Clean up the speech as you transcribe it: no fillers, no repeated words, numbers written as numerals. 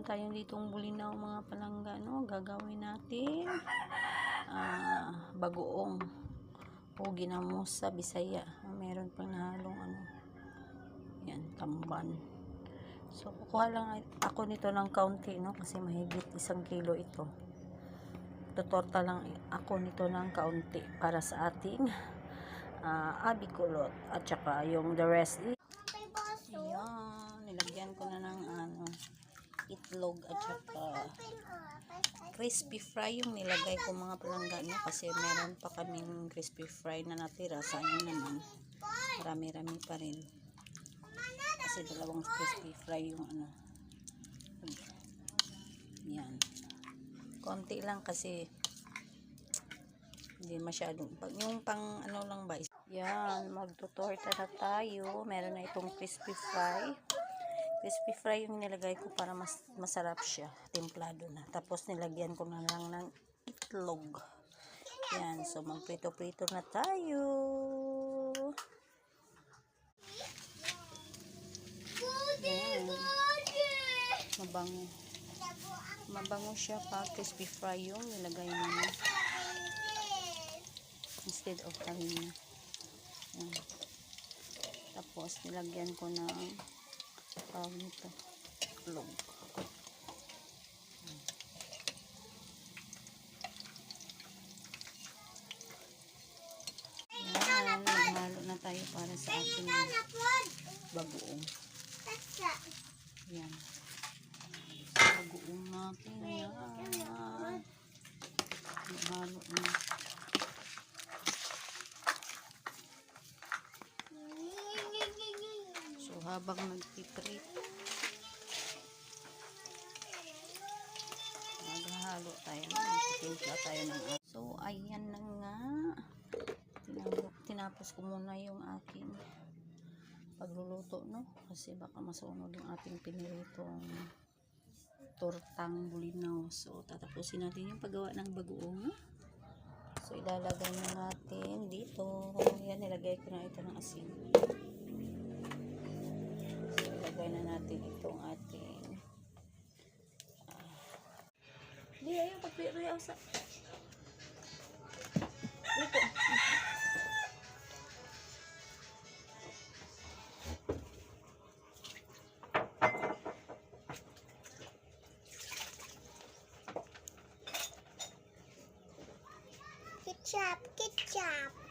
tayong ditong bulinaw mga palangga, no? Gagawin natin bagoong o ginamos sa Bisaya. Meron pang nahalong yan, tamban. So kukuha lang ako nito ng kaunti, no? Kasi mahigit 1 kilo ito. Tutorta lang ako nito ng kaunti para sa ating abikulot, at saka yung the rest yan, nilagyan ko na ng itlog at saka crispy fry yung nilagay ko mga palangga, no? Kasi meron pa kaming crispy fry na natira. Sayang naman, marami-rami pa rin kasi 2 crispy fry yung yan, konti lang kasi hindi masyadong yung pang lang ba. Yan, magtutorta na tayo. Meron na itong crispy fry. Crispy fry yung nilagay ko para masarap siya, templado na. Tapos nilagyan ko na lang ng itlog. Yan, so magprito-prito na tayo. Yan, mabango siya pa crispy fry yung nilagay mo instead of kanina. Yan. Tapos nilagyan ko ng nito itlog. Yan, maghalo na tayo para sa ating bagoong. Yan, bagoong natin yan. Maghalo na. So habang nagpiprito, maghahalo tayo, magtitimpla tayo ng so ayan na nga, tinapos ko muna yung aking pagluluto, no? Kasi baka masunog yung ating piniritong tortang bulinaw. So tatapusin natin yung paggawa ng bagoong, no? So ilalagay na natin dito. Yan, nilagay ko na ito ng asin. So ilagay na natin itong ating hindi, ayaw pagpiro yaw sa dito. Ketchup.